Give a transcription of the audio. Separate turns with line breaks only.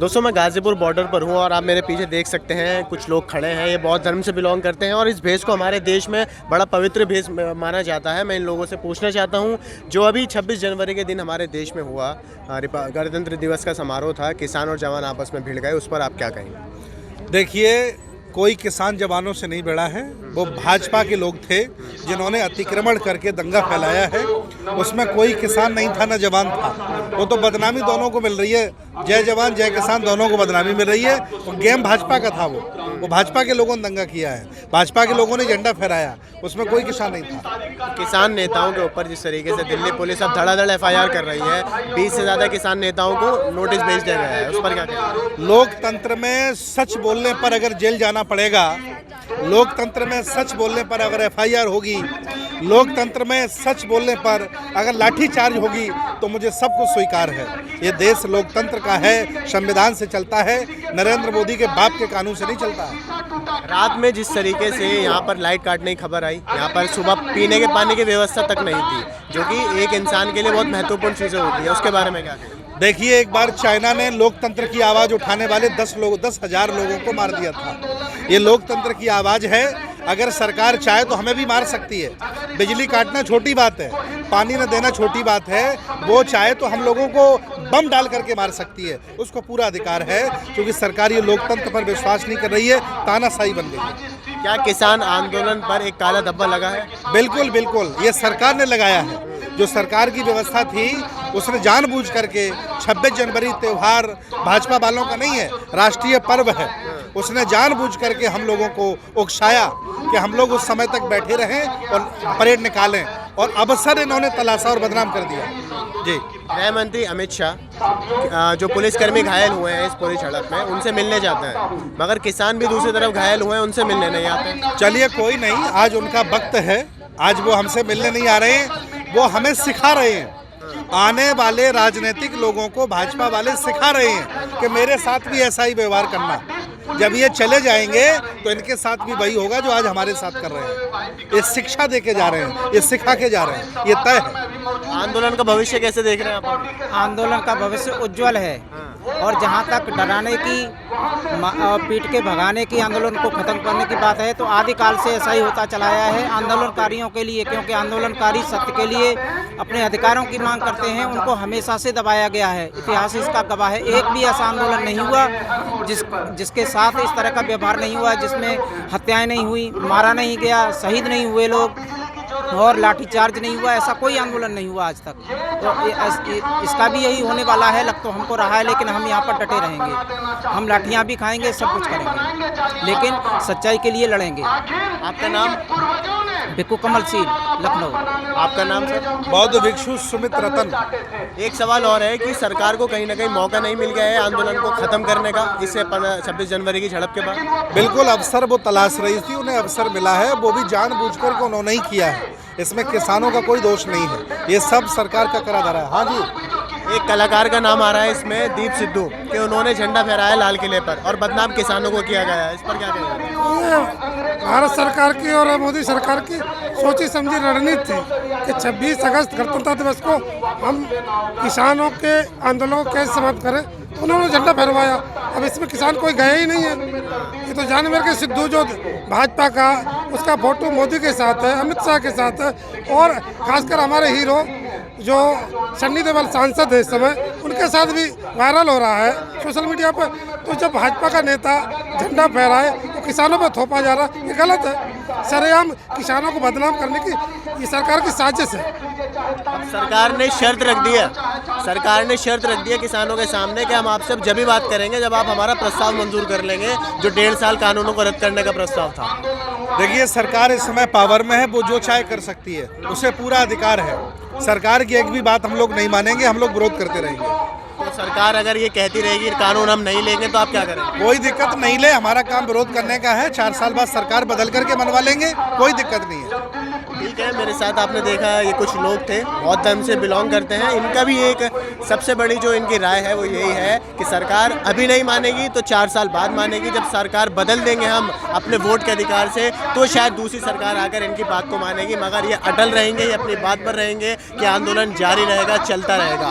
दोस्तों मैं गाज़ीपुर बॉर्डर पर हूँ और आप मेरे पीछे देख सकते हैं कुछ लोग खड़े हैं। ये बौद्ध धर्म से बिलोंग करते हैं और इस भेष को हमारे देश में बड़ा पवित्र भेष माना जाता है। मैं इन लोगों से पूछना चाहता हूँ, जो अभी 26 जनवरी के दिन हमारे देश में हुआ गणतंत्र दिवस का समारोह था, किसान और जवान आपस में भिड़ गए, उस पर आप क्या कहेंगे?
देखिए, कोई किसान जवानों से नहीं भिड़ा है। वो भाजपा के लोग थे जिन्होंने अतिक्रमण करके दंगा फैलाया है। उसमें कोई किसान नहीं था, न जवान था। वो तो बदनामी दोनों को मिल रही है, जय जवान जय किसान दोनों को बदनामी मिल रही है। वो गेम भाजपा का था। वो भाजपा के लोगों ने दंगा किया है, भाजपा के लोगों ने झंडा फहराया, उसमें कोई किसान नहीं था।
किसान नेताओं के ऊपर जिस तरीके से दिल्ली पुलिस अब धड़ाधड़ FIR कर रही है, 20 से ज़्यादा किसान नेताओं को नोटिस भेज दिया गया है, उस पर क्या कहेंगे?
लोकतंत्र में सच बोलने पर अगर जेल जाना पड़ेगा, लोकतंत्र में सच बोलने पर अगर FIR होगी, लोकतंत्र में सच बोलने पर अगर लाठीचार्ज होगी, तो मुझे सब कुछ स्वीकार है। ये देश लोकतंत्र का है, संविधान से चलता है, नरेंद्र मोदी के बाप के कानून से नहीं चलता है।
रात में जिस तरीके से यहाँ पर लाइट काटने की खबर आई, यहाँ पर सुबह पीने के पानी की व्यवस्था तक नहीं थी, जो कि एक इंसान के लिए बहुत महत्वपूर्ण चीज़ें होती है, उसके बारे में क्या कहें?
देखिए, एक बार चाइना ने लोकतंत्र की आवाज़ उठाने वाले 10,000 लोगों को मार दिया था। ये लोकतंत्र की आवाज़ है। अगर सरकार चाहे तो हमें भी मार सकती है। बिजली काटना छोटी बात है, पानी न देना छोटी बात है। वो चाहे तो हम लोगों को बम डाल करके मार सकती है, उसको पूरा अधिकार है। क्योंकि सरकार ये लोकतंत्र पर विश्वास नहीं कर रही है, तानाशाही बन गई है।
क्या किसान आंदोलन पर एक काला धब्बा लगा है?
बिल्कुल बिल्कुल, ये सरकार ने लगाया है। जो सरकार की व्यवस्था थी, उसने जानबूझ करके 26 जनवरी त्यौहार भाजपा वालों का नहीं है, राष्ट्रीय पर्व है। उसने जानबूझ करके हम लोगों को उकसाया कि हम लोग उस समय तक बैठे रहें और परेड निकालें, और अवसर इन्होंने तलाशा और बदनाम कर दिया। जी।
गृह मंत्री अमित शाह जो पुलिसकर्मी घायल हुए हैं इस पूरी झड़प में, उनसे मिलने जाते हैं, मगर किसान भी दूसरी तरफ घायल हुए हैं, उनसे मिलने नहीं आते।
चलिए, कोई नहीं, आज उनका वक्त है, आज वो हमसे मिलने नहीं आ रहे हैं, वो हमें सिखा रहे हैं। आने वाले राजनीतिक लोगों को भाजपा वाले सिखा रहे हैं कि मेरे साथ भी ऐसा ही व्यवहार करना। जब ये चले जाएंगे तो इनके साथ भी वही होगा जो आज हमारे साथ कर रहे हैं। ये शिक्षा दे के जा रहे हैं, ये सिखा के जा रहे हैं, ये तय है।
आंदोलन का भविष्य कैसे देख रहे हैं आप?
आंदोलन का भविष्य उज्जवल है, और जहाँ तक डराने की, पीट के भगाने की, आंदोलन को खत्म करने की बात है, तो आदिकाल से ऐसा ही होता चला आया है आंदोलनकारियों के लिए। क्योंकि आंदोलनकारी सत्य के लिए अपने अधिकारों की मांग करते हैं, उनको हमेशा से दबाया गया है। इतिहास इसका गवाह है। एक भी ऐसा आंदोलन नहीं हुआ जिसके साथ इस तरह का व्यवहार नहीं हुआ, जिसमें हत्याएं नहीं हुई, मारा नहीं गया, शहीद नहीं हुए लोग, और लाठीचार्ज नहीं हुआ। ऐसा कोई आंदोलन नहीं हुआ आज तक। तो इसका भी यही होने वाला है, लग तो हमको रहा है, लेकिन हम यहाँ पर डटे रहेंगे। हम लाठियाँ भी खाएंगे, सब कुछ करेंगे, लेकिन सच्चाई के लिए लड़ेंगे।
आपका नाम?
भिक्खू कमल सिंह, लखनऊ।
आपका नाम सर?
बौद्ध भिक्षु सुमित रतन।
एक सवाल और है कि सरकार को कहीं ना कहीं मौका नहीं मिल गया है आंदोलन को खत्म करने का इससे 26 जनवरी की झड़प के बाद?
बिल्कुल, अवसर वो तलाश रही थी, उन्हें अवसर मिला है, वो भी जानबूझकर के उन्होंने ही किया है। इसमें किसानों का कोई दोष नहीं है, ये सब सरकार का करा धरा है। हाँ जी।
एक कलाकार का नाम आ रहा है इसमें, दीप सिद्धू, कि उन्होंने झंडा फहराया लाल किले पर और बदनाम किसानों को किया गया है, इस पर क्या कहेंगे?
भारत सरकार की और मोदी सरकार की सोची समझी रणनीति थी कि 26 अगस्त गणतंत्र दिवस को हम किसानों के आंदोलन को कैसे समाप्त करें, तो उन्होंने झंडा फहरवाया। अब इसमें किसान कोई गए ही नहीं है। ये तो जानवर के सिद्धू जो भाजपा का, उसका फोटो मोदी के साथ है, अमित शाह के साथ है, और खासकर हमारे हीरो जो सन्नी देओल सांसद है इस समय, उनके साथ भी वायरल हो रहा है सोशल मीडिया पर। तो जब भाजपा का नेता झंडा फहराए तो किसानों पर थोपा जा रहा है, ये गलत है। सरेआम किसानों को बदनाम करने की ये सरकार की साजिश है।
सरकार ने शर्त रख दी है, सरकार ने शर्त रख दी है किसानों के सामने कि हम आपसे जब भी बात करेंगे जब आप हमारा प्रस्ताव मंजूर कर लेंगे, जो 1.5 साल कानूनों को रद्द करने का प्रस्ताव था।
देखिए, सरकार इस समय पावर में है, वो जो चाहे कर सकती है, उसे पूरा अधिकार है। सरकार की एक भी बात हम लोग नहीं मानेंगे, हम लोग विरोध करते रहेंगे।
तो सरकार अगर ये कहती रहेगी कानून हम नहीं लेंगे तो आप क्या करेंगे?
कोई दिक्कत नहीं, ले, हमारा काम विरोध करने का है। 4 साल बाद सरकार बदल करके मनवा लेंगे, कोई दिक्कत नहीं है।
ठीक है, मेरे साथ आपने देखा ये कुछ लोग थे, बौद्ध धर्म से बिलोंग करते हैं। इनका भी एक सबसे बड़ी जो इनकी राय है वो यही है कि सरकार अभी नहीं मानेगी तो 4 साल बाद मानेगी। जब सरकार बदल देंगे हम अपने वोट के अधिकार से, तो शायद दूसरी सरकार आकर इनकी बात को मानेगी, मगर ये अटल रहेंगे, ये अपनी बात पर रहेंगे कि आंदोलन जारी रहेगा, चलता रहेगा।